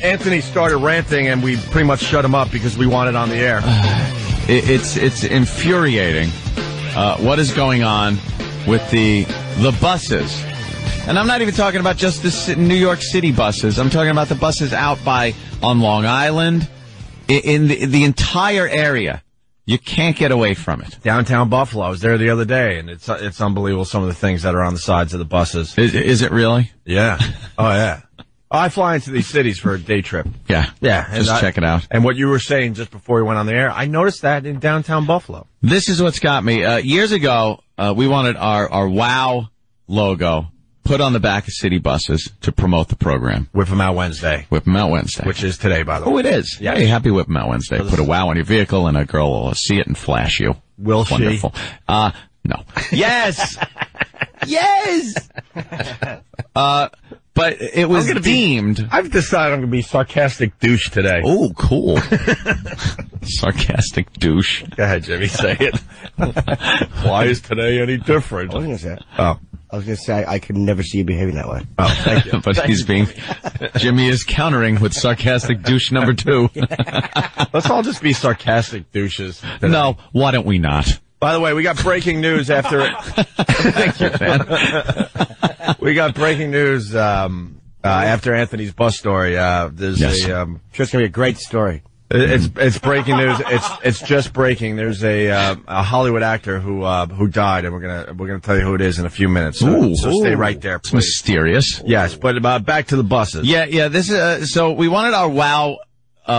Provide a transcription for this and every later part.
Anthony started ranting, and we pretty much shut him up because we want it on the air. It's infuriating what is going on with the buses. And I'm not even talking about just the New York City buses. I'm talking about the buses out on Long Island, in the entire area. You can't get away from it. Downtown Buffalo. I was there the other day, and it's unbelievable some of the things that are on the sides of the buses. Is it really? Yeah. Oh, yeah. I fly into these cities for a day trip. Yeah. Just check it out. And what you were saying just before we went on the air, I noticed that in downtown Buffalo. This is what's got me. Years ago, we wanted our WOW logo put on the back of city buses to promote the program. Whip 'em out Wednesday. Whip 'em out Wednesday. Which is today, by the way. Oh, it is. Yeah. Hey, happy Whip 'em out Wednesday. Put a WOW on your vehicle and a girl will see it and flash you. Will she? Wonderful. No. Yes! Yes! But it was deemed. I've decided I'm going to be sarcastic douche today. Oh, cool. Sarcastic douche. Go ahead, Jimmy, say it. Why is today any different? I was going to say it. Oh. I was going to say I could never see you behaving that way. Oh, thank you. But Jimmy is countering with sarcastic douche number 2. Let's all just be sarcastic douches today. No, why don't we not? By the way, we got breaking news after. Thank you, man. We got breaking news after Anthony's bus story. There's sure it's going to be a great story. It's breaking news. It's just breaking. There's a Hollywood actor who died, and we're gonna tell you who it is in a few minutes. So stay right there, please. It's mysterious. Yes, but back to the buses. Yeah. This is so we wanted our WOW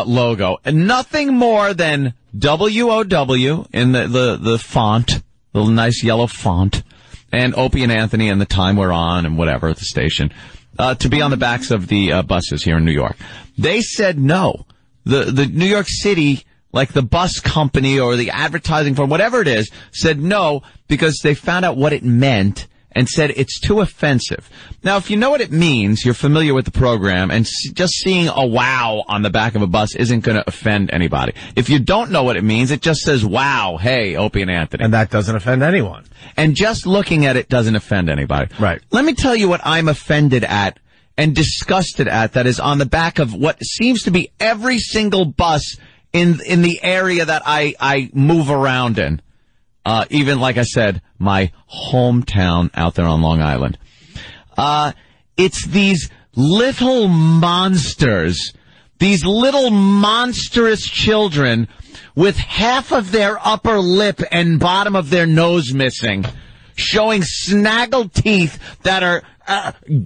logo, and nothing more than WOW in the font, the nice yellow font, and Opie and Anthony and the time we're on and whatever at the station, to be on the backs of the buses here in New York. They said no. The New York City, like the bus company or the advertising firm, whatever it is, said no because they found out what it meant and said it's too offensive. Now, if you know what it means, you're familiar with the program, and just seeing a wow on the back of a bus isn't going to offend anybody. If you don't know what it means, it just says, wow, hey, Opie and Anthony. And that doesn't offend anyone. And just looking at it doesn't offend anybody. Right. Let me tell you what I'm offended at and disgusted at that is on the back of what seems to be every single bus in the area that I move around in. Even, like I said, my hometown out there on Long Island. It's these little monsters, these little monstrous children with half of their upper lip and bottom of their nose missing, showing snaggled teeth that are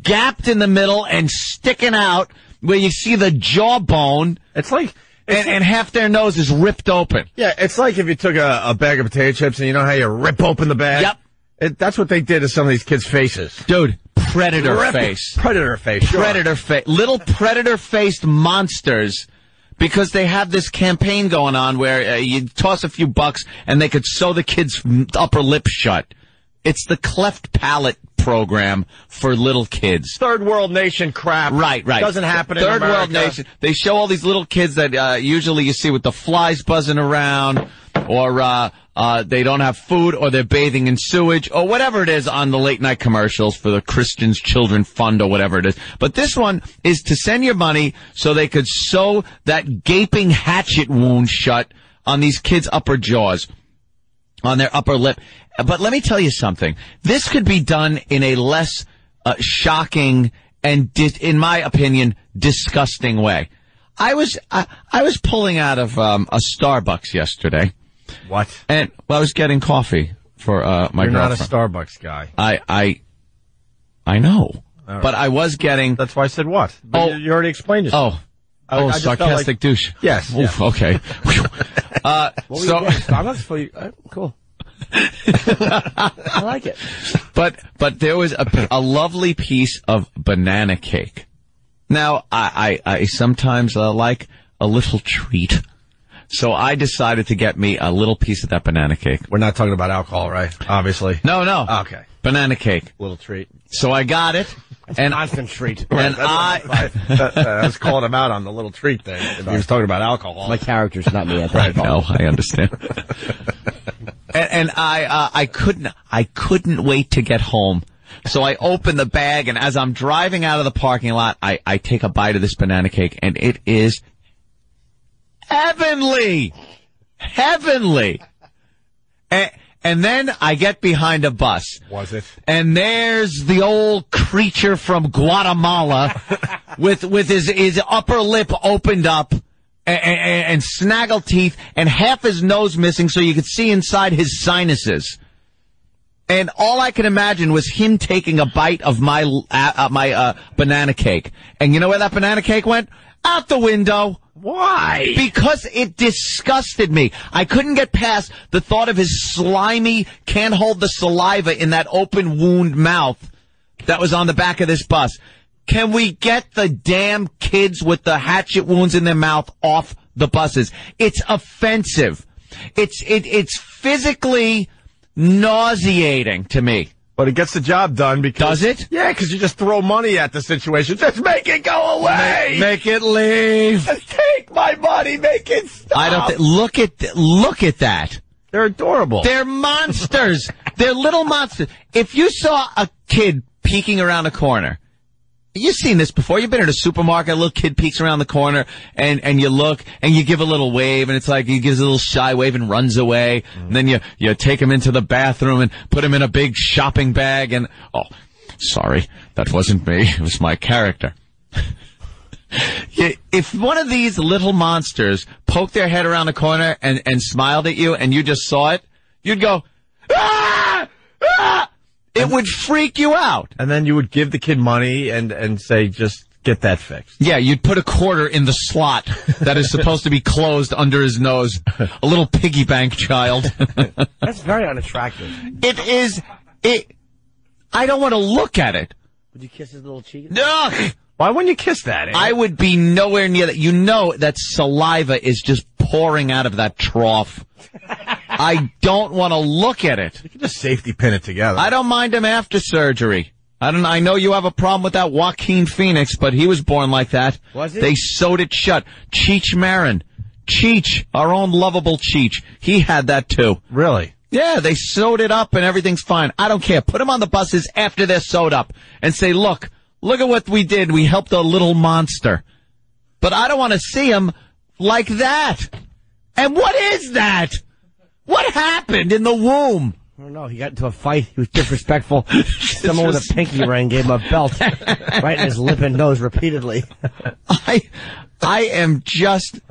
gapped in the middle and sticking out where you see the jawbone. It's like... And half their nose is ripped open. Yeah, it's like if you took a bag of potato chips and you know how you rip open the bag? Yep. That's what they did to some of these kids' faces. Dude, predator face. Predator face, sure. Predator face. Little predator-faced monsters, because they have this campaign going on where you toss a few bucks and they could sew the kid's upper lip shut. It's the cleft palate program for little kids. Third world nation crap. Right. Doesn't happen in America. Third world nation. They show all these little kids that usually you see with the flies buzzing around, or they don't have food, or they're bathing in sewage, or whatever it is on the late night commercials for the Christians Children Fund or whatever it is. But this one is to send your money so they could sew that gaping hatchet wound shut on these kids' upper jaws, on their upper lip. But let me tell you something. This could be done in a less shocking and, in my opinion, disgusting way. I was pulling out of a Starbucks yesterday. What? And I was getting coffee for my You're girlfriend. not a Starbucks guy. I know. Right. But I was getting... That's why I said what? But you already explained it. I sarcastic douche. Yes. Oof, okay. Starbucks for you. Cool. I like it. But there was a lovely piece of banana cake. Now, I sometimes like a little treat. So I decided to get me a little piece of that banana cake. We're not talking about alcohol, right? Obviously. No. Okay. Banana cake. Little treat. So I got it. And constant treat. And I was calling him out on the little treat thing. He was talking about alcohol. My character's not me. Right. No, I understand. And I couldn't wait to get home So I open the bag, and as I'm driving out of the parking lot, I take a bite of this banana cake, and it is heavenly. Heavenly. And then I get behind a bus. Was it? And there's the old creature from Guatemala with his upper lip opened up and snaggle teeth and half his nose missing so you could see inside his sinuses. And all I could imagine was him taking a bite of my banana cake. And you know where that banana cake went? Out the window. Why? Because it disgusted me. I couldn't get past the thought of his slimy, can't hold the saliva in that open wound mouth that was on the back of this bus. Can we get the damn kids with the hatchet wounds in their mouth off the buses? It's offensive. It's physically nauseating to me. But it gets the job done because... Does it? Yeah, because you just throw money at the situation. Just make it go away! Make it leave! Just take my money, make it stop! I don't look at that. They're adorable. They're monsters. They're little monsters. If you saw a kid peeking around a corner... You've seen this before. You've been in a supermarket, a little kid peeks around the corner, and you look, and you give a little wave, and it's like he gives a little shy wave and runs away. And then you take him into the bathroom and put him in a big shopping bag, and, oh, sorry, that wasn't me. It was my character. If one of these little monsters poked their head around the corner and smiled at you, and you just saw it, you'd go, ah! Ah! It would freak you out. And then you would give the kid money and say, just get that fixed. Yeah, you'd put a quarter in the slot that is supposed to be closed under his nose. A little piggy bank child. That's very unattractive. I don't want to look at it. Would you kiss his little cheek? Ugh! Why wouldn't you kiss that? I would be nowhere near that. You know that saliva is just pouring out of that trough. I don't want to look at it. You can just safety pin it together. I don't mind him after surgery. I know you have a problem with that Joaquin Phoenix, but he was born like that. Was he? They sewed it shut. Cheech Marin. Cheech, our own lovable Cheech. He had that too. Really? Yeah, they sewed it up and everything's fine. I don't care. Put them on the buses after they're sewed up and say, look at what we did. We helped a little monster. But I don't want to see him like that. And what is that? What happened in the womb? I don't know. He got into a fight. He was disrespectful. Someone with a pinky ring gave him a belt right in his lip and nose repeatedly. I am just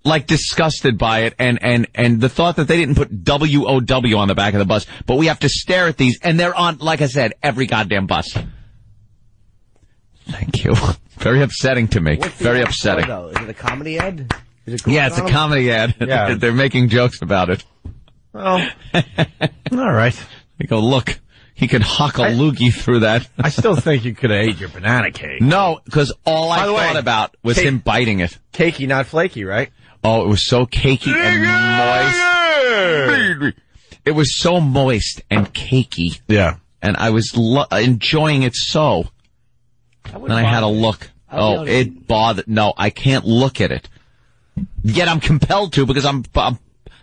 like disgusted by it, and the thought that they didn't put WOW on the back of the bus, but we have to stare at these, and they're on, like I said, every goddamn bus. Thank you. Very upsetting to me. Very upsetting. Though? Is it a comedy ad? Yeah, it's a comedy ad. Yeah. They're making jokes about it. Well, all right. They go, look, he could huck a loogie through that. I still think you could have ate your banana cake. No, because all I By the way, thought about was him biting it. Cakey, not flaky, right? Oh, it was so cakey and moist. It was so moist and cakey. Yeah. And I was enjoying it so. And I had a look. Oh, it bothered. No, I can't look at it. Yet I'm compelled to because I'm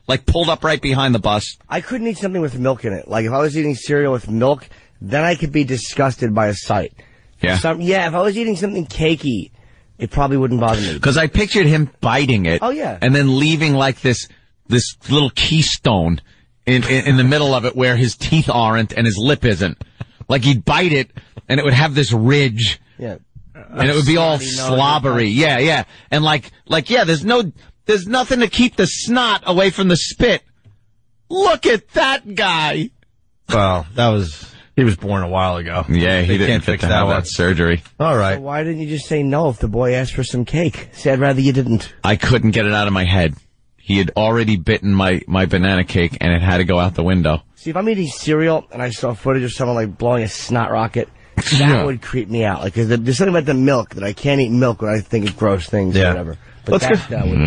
like pulled up right behind the bus. I couldn't eat something with milk in it. Like if I was eating cereal with milk, then I could be disgusted by a sight. Yeah. If I was eating something cakey, it probably wouldn't bother me. Because I pictured him biting it. Oh, yeah. And then leaving like this little keystone in the middle of it where his teeth aren't and his lip isn't. Like he'd bite it and it would have this ridge. Yeah. And it would be all slobbery. Yeah, yeah. And yeah, there's nothing to keep the snot away from the spit. Look at that guy. Well, he was born a while ago. Yeah, he can't fix that one. Surgery. All right. So why didn't you just say no if the boy asked for some cake? Say, I'd rather you didn't. I couldn't get it out of my head. He had already bitten my banana cake and it had to go out the window. See, if I'm eating cereal and I saw footage of someone like blowing a snot rocket, that would creep me out. Like, 'cause there's something about the milk that I can't eat milk when I think of gross things or whatever. But that would.